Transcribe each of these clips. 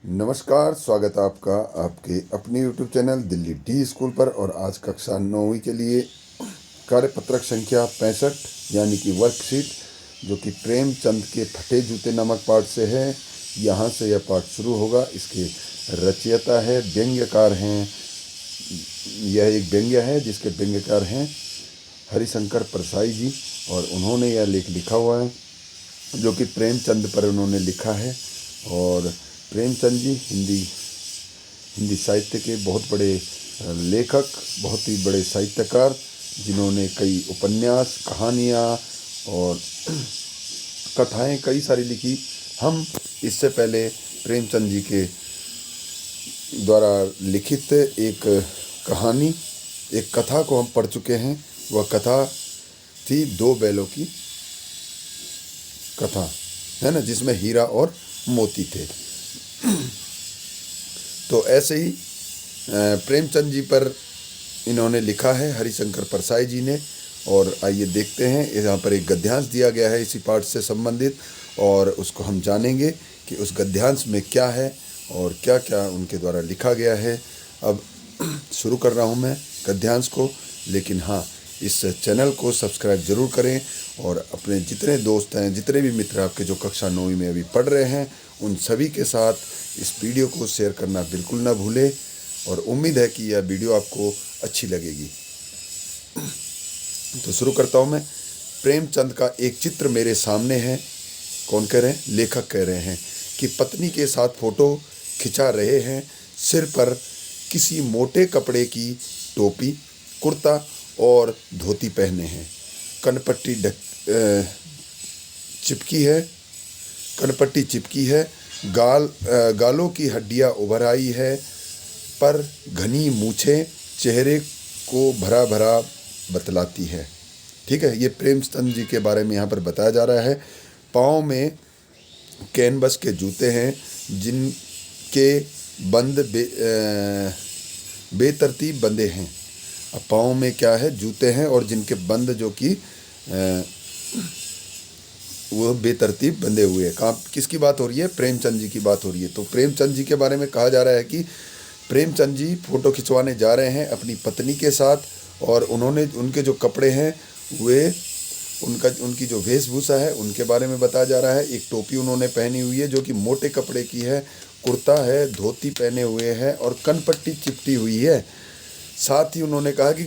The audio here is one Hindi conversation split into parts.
नमस्कार, स्वागत है आपका आपके अपने YouTube channel Delhi D school पर। और आज कक्षा 9वीं के लिए कार्यपत्रक संख्या 65 यानी कि वर्कशीट, जो कि प्रेमचंद के फटे जूते नामक पाठ से है। यहाँ से यह पाठ शुरू होगा। इसके रचयिता है, व्यंग्यकार हैं। यह एक व्यंग्य है जिसके व्यंग्यकार हैं हरिशंकर परसाई जी, और उन्होंने यह लेख लिखा हुआ है जो कि प्रेमचंद पर उन्होंने लिखा है। और प्रेमचंद जी हिंदी साहित्य के बहुत बड़े लेखक, बहुत ही बड़े साहित्यकार, जिन्होंने कई उपन्यास, कहानियाँ और कथाएं कई सारी लिखी। हम इससे पहले प्रेमचंद जी के द्वारा लिखित एक कहानी, एक कथा को हम पढ़ चुके हैं। वह कथा थी दो बैलों की कथा, है ना, जिसमें हीरा और मोती थे। तो ऐसे ही प्रेमचंद जी पर इन्होंने लिखा है हरिशंकर परसाई जी ने। और आइए देखते हैं, यहाँ पर एक गद्यांश दिया गया है इसी पाठ से संबंधित, और उसको हम जानेंगे कि उस गद्यांश में क्या है और क्या क्या उनके द्वारा लिखा गया है। अब शुरू कर रहा हूँ मैं गद्यांश को, लेकिन हाँ, इस चैनल को सब्सक्राइब ज़रूर करें और अपने जितने दोस्त हैं, जितने भी मित्र आपके जो कक्षा 9वीं में अभी पढ़ रहे हैं, उन सभी के साथ इस वीडियो को शेयर करना बिल्कुल ना भूलें। और उम्मीद है कि यह वीडियो आपको अच्छी लगेगी। तो शुरू करता हूँ मैं। प्रेमचंद का एक चित्र मेरे सामने है। कौन कह रहे हैं? लेखक कह रहे हैं कि पत्नी के साथ फोटो खिंचा रहे हैं। सिर पर किसी मोटे कपड़े की टोपी, कुर्ता और धोती पहने हैं। कनपट्टी चिपकी है। गालों की हड्डियां उभर आई है, पर घनी मूछें चेहरे को भरा भरा बतलाती है। ठीक है, ये प्रेमचंद जी के बारे में यहाँ पर बताया जा रहा है। पाँव में कैनवस के जूते हैं जिनके बंद बेतरतीब बंधे हैं। अब पाँव में क्या है? जूते हैं और जिनके बंद जो कि वो बेतरतीब बंधे हुए हैं। कहाँ किसकी बात हो रही है? प्रेमचंद जी की बात हो रही है। तो प्रेमचंद जी के बारे में कहा जा रहा है कि प्रेमचंद जी फ़ोटो खिंचवाने जा रहे हैं अपनी पत्नी के साथ, और उन्होंने उनके जो कपड़े हैं वे उनकी जो वेशभूषा है उनके बारे में बताया जा रहा है। एक टोपी उन्होंने पहनी हुई है जो कि मोटे कपड़े की है, कुर्ता है, धोती पहने हुए हैं और कनपट्टी चिपटी हुई है। साथ ही उन्होंने कहा कि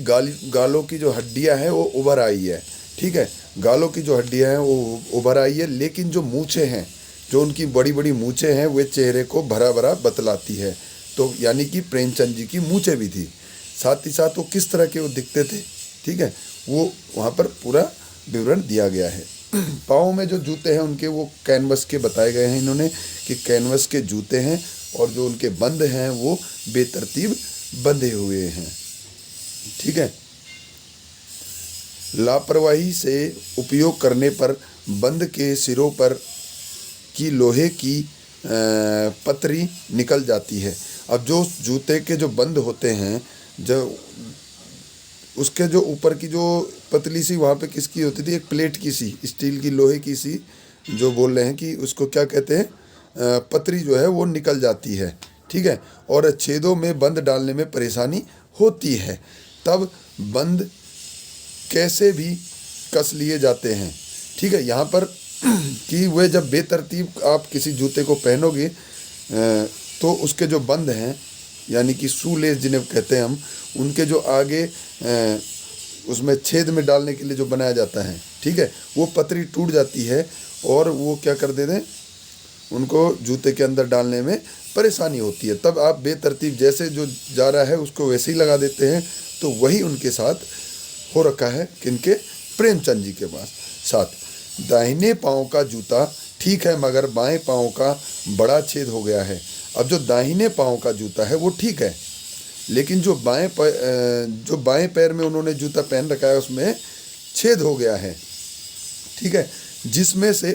गालों की जो हड्डियां हैं वो उभर आई है। ठीक है, गालों की जो हड्डियां हैं वो उभर आई है, लेकिन जो मूछें हैं, जो उनकी बड़ी बड़ी मूछें हैं, वे चेहरे को भरा भरा बतलाती है। तो यानी कि प्रेमचंद जी की मूछें भी थी। साथ ही साथ वो किस तरह के वो दिखते थे, ठीक है, वो वहाँ पर पूरा विवरण दिया गया है। पाँव में जो जूते हैं उनके वो कैनवस के बताए गए हैं इन्होंने कि कैनवस के जूते हैं, और जो उनके बंद हैं वो बेतरतीब बंधे हुए हैं। ठीक है, लापरवाही से उपयोग करने पर बंद के सिरों पर की लोहे की पतरी निकल जाती है। अब जो जूते के जो बंद होते हैं, जो उसके जो ऊपर की जो पतली सी वहाँ पे किसकी होती थी? एक प्लेट की सी, स्टील की, लोहे की सी, जो बोल रहे हैं कि उसको क्या कहते हैं, पतरी जो है वो निकल जाती है। ठीक है, और छेदों में बंद डालने में परेशानी होती है। तब बंद कैसे भी कस लिए जाते हैं। ठीक है, यहाँ पर कि वे जब बेतरतीब आप किसी जूते को पहनोगे तो उसके जो बंद हैं, यानी कि शू लेस जिन्हें कहते हैं हम, उनके जो आगे उसमें छेद में डालने के लिए जो बनाया जाता है, ठीक है, वो पतरी टूट जाती है और वो क्या कर देते हैं, उनको जूते के अंदर डालने में परेशानी होती है। तब आप बेतरतीब जैसे जो जा रहा है उसको वैसे ही लगा देते हैं। तो वही उनके साथ हो रखा है, किनके? प्रेमचंद जी के पास। साथ दाहिने पाँव का जूता ठीक है, मगर बाएं पाँव का बड़ा छेद हो गया है। अब जो दाहिने पाँव का जूता है वो ठीक है, लेकिन जो बाएं पैर में उन्होंने जूता पहन रखा है उसमें छेद हो गया है। ठीक है, जिसमें से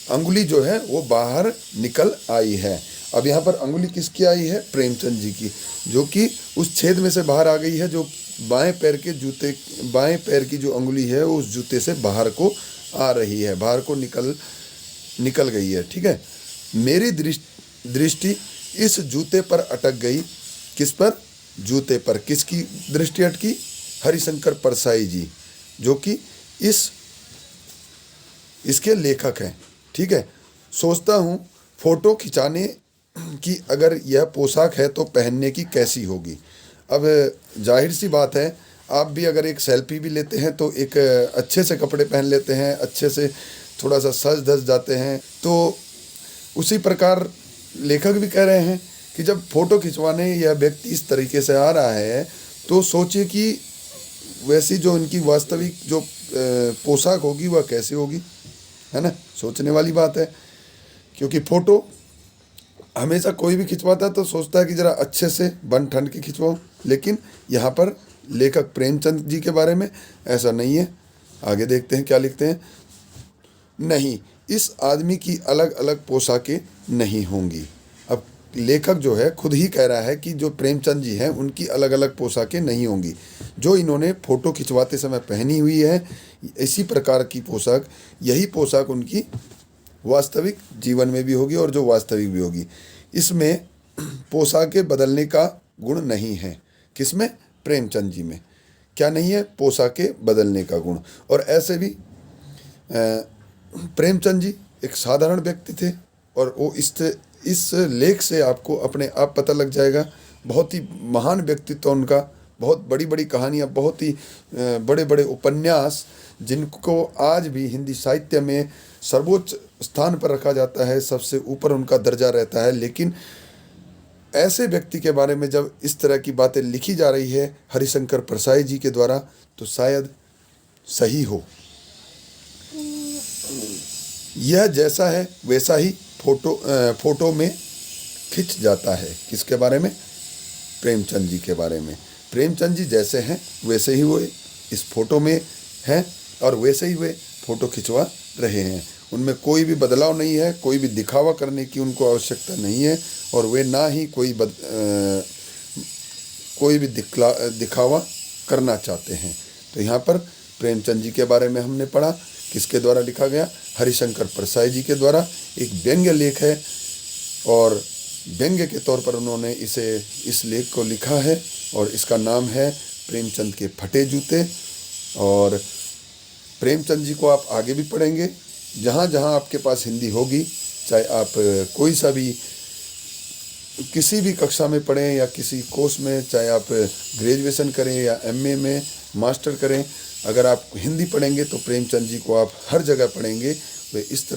अंगुली जो है वो बाहर निकल आई है। अब यहाँ पर अंगुली किसकी आई है? प्रेमचंद जी की, जो कि उस छेद में से बाहर आ गई है। जो बाएं पैर की जो अंगुली है वो उस जूते से बाहर को आ रही है, बाहर को निकल गई है। ठीक है, दृष्टि इस जूते पर अटक गई। किस पर? जूते पर। किसकी दृष्टि अटकी? हरिशंकर परसाई जी, जो कि इसके लेखक हैं। ठीक है। सोचता हूँ फोटो खिंचाने की अगर यह पोशाक है तो पहनने की कैसी होगी। अब जाहिर सी बात है, आप भी अगर एक सेल्फी भी लेते हैं तो एक अच्छे से कपड़े पहन लेते हैं, अच्छे से थोड़ा सा सज धज जाते हैं। तो उसी प्रकार लेखक भी कह रहे हैं कि जब फोटो खिंचवाने यह व्यक्ति इस तरीके से आ रहा है तो सोचिए कि वैसी जो इनकी वास्तविक जो पोशाक होगी वह कैसी होगी, है ना। सोचने वाली बात है, क्योंकि फ़ोटो हमेशा कोई भी खिंचवाता है तो सोचता है कि ज़रा अच्छे से बन ठन के खिंचवाओ, लेकिन यहाँ पर लेखक प्रेमचंद जी के बारे में ऐसा नहीं है। आगे देखते हैं क्या लिखते हैं। नहीं, इस आदमी की अलग अलग पोशाकें नहीं होंगी। अब लेखक जो है खुद ही कह रहा है कि जो प्रेमचंद जी हैं उनकी अलग अलग पोशाकें नहीं होंगी। जो इन्होंने फ़ोटो खिंचवाते समय पहनी हुई है इसी प्रकार की पोशाक, यही पोशाक उनकी वास्तविक जीवन में भी होगी और जो वास्तविक भी होगी। इसमें पोशाकें बदलने का गुण नहीं है। किसमें? प्रेमचंद जी में। क्या नहीं है? पोशाकें बदलने का गुण। और ऐसे भी प्रेमचंद जी एक साधारण व्यक्ति थे और वो इस लेख से आपको अपने आप पता लग जाएगा। बहुत ही महान व्यक्तित्व उनका, बहुत बड़ी बड़ी कहानियाँ, बहुत ही बड़े बड़े उपन्यास, जिनको आज भी हिंदी साहित्य में सर्वोच्च स्थान पर रखा जाता है, सबसे ऊपर उनका दर्जा रहता है। लेकिन ऐसे व्यक्ति के बारे में जब इस तरह की बातें लिखी जा रही है हरिशंकर परसाई जी के द्वारा, तो शायद सही हो। यह जैसा है वैसा ही फोटो में खिंच जाता है। किसके बारे में? प्रेमचंद जी के बारे में। प्रेमचंद जी जैसे हैं वैसे ही वो इस फोटो में हैं और वैसे ही वे फ़ोटो खिंचवा रहे हैं। उनमें कोई भी बदलाव नहीं है, कोई भी दिखावा करने की उनको आवश्यकता नहीं है और वे ना ही कोई भी दिखावा करना चाहते हैं। तो यहाँ पर प्रेमचंद जी के बारे में हमने पढ़ा। किसके द्वारा लिखा गया? हरिशंकर परसाई जी के द्वारा। एक व्यंग्य लेख है और व्यंग्य के तौर पर उन्होंने इस लेख को लिखा है और इसका नाम है प्रेमचंद के फटे जूते। और प्रेमचंद जी को आप आगे भी पढ़ेंगे, जहाँ जहाँ आपके पास हिंदी होगी, चाहे आप कोई सा भी किसी भी कक्षा में पढ़ें या किसी कोर्स में, चाहे आप ग्रेजुएशन करें या एमए में मास्टर करें, अगर आप हिंदी पढ़ेंगे तो प्रेमचंद जी को आप हर जगह पढ़ेंगे। वे इस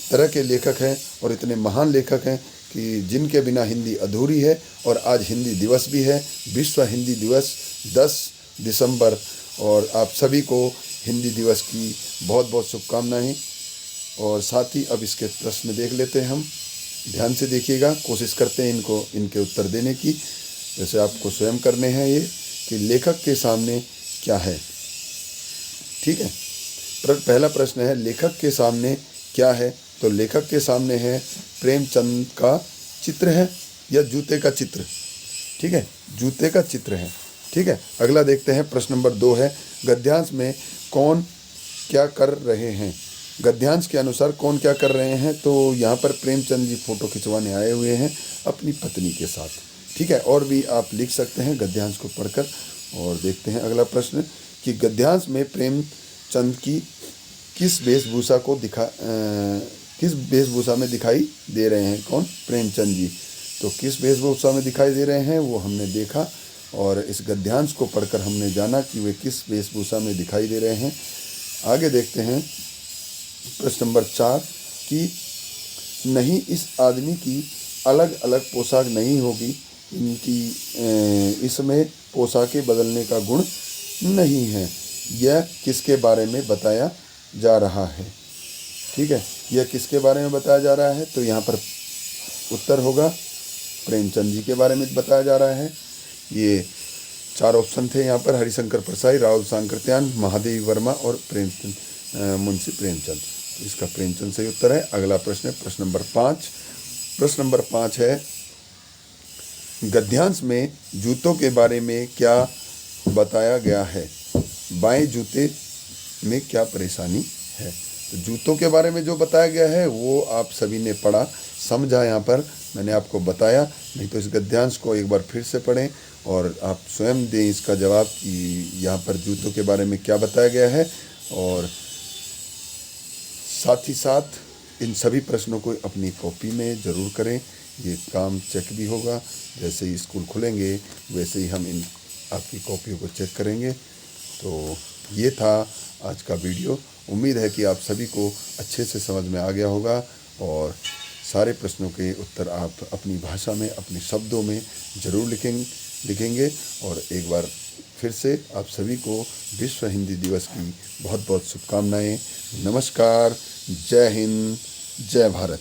तरह के लेखक हैं और इतने महान लेखक हैं कि जिनके बिना हिंदी अधूरी है। और आज हिंदी दिवस भी है, विश्व हिंदी दिवस 10 दिसंबर, और आप सभी को हिंदी दिवस की बहुत बहुत शुभकामनाएं। और साथ ही अब इसके प्रश्न देख लेते हैं हम। ध्यान से देखिएगा, कोशिश करते हैं इनके उत्तर देने की। जैसे आपको स्वयं करने हैं ये कि लेखक के सामने क्या है। ठीक है। पहला प्रश्न है लेखक के सामने क्या है। तो लेखक के सामने है प्रेमचंद का चित्र है या जूते का चित्र। ठीक है, जूते का चित्र है। ठीक है। अगला देखते हैं, प्रश्न नंबर 2 है गद्यांश में कौन क्या कर रहे हैं। गद्यांश के अनुसार कौन क्या कर रहे हैं। तो यहाँ पर प्रेमचंद जी फ़ोटो खिंचवाने आए हुए हैं अपनी पत्नी के साथ। ठीक है। और भी आप लिख सकते हैं गद्यांश को पढ़कर। और देखते हैं अगला प्रश्न कि गद्यांश में प्रेमचंद की किस वेशभूषा में दिखाई दे रहे हैं। कौन? प्रेमचंद जी। तो किस वेशभूषा में दिखाई दे रहे हैं वो हमने देखा और इस गद्यांश को पढ़कर हमने जाना कि वे किस वेशभूषा में दिखाई दे रहे हैं। आगे देखते हैं प्रश्न नंबर 4 कि नहीं, इस आदमी की अलग अलग पोशाक नहीं होगी, इसमें पोशाकें बदलने का गुण नहीं है। यह किसके बारे में बताया जा रहा है। ठीक है, यह किसके बारे में बताया जा रहा है। तो यहाँ पर उत्तर होगा प्रेमचंद जी के बारे में बताया जा रहा है। ये 4 ऑप्शन थे यहाँ पर, हरिशंकर परसाई, राहुल सांकृत्यायन, महादेवी वर्मा और मुंशी प्रेमचंद। इसका प्रेमचंद सही उत्तर है। अगला प्रश्न है प्रश्न नंबर 5। प्रश्न नंबर 5 है गद्यांश में जूतों के बारे में क्या बताया गया है। बाएं जूते में क्या परेशानी है। तो जूतों के बारे में जो बताया गया है वो आप सभी ने पढ़ा समझा, यहाँ पर मैंने आपको बताया। नहीं तो इस गद्यांश को एक बार फिर से पढ़ें और आप स्वयं दें इसका जवाब कि यहाँ पर जूतों के बारे में क्या बताया गया है। और साथ ही साथ इन सभी प्रश्नों को अपनी कॉपी में ज़रूर करें। ये काम चेक भी होगा, जैसे ही स्कूल खुलेंगे वैसे ही हम इन आपकी कॉपियों को चेक करेंगे। तो ये था आज का वीडियो। उम्मीद है कि आप सभी को अच्छे से समझ में आ गया होगा और सारे प्रश्नों के उत्तर आप अपनी भाषा में अपने शब्दों में ज़रूर लिखेंगे। और एक बार फिर से आप सभी को विश्व हिंदी दिवस की बहुत बहुत शुभकामनाएं। नमस्कार, जय हिंद, जय भारत।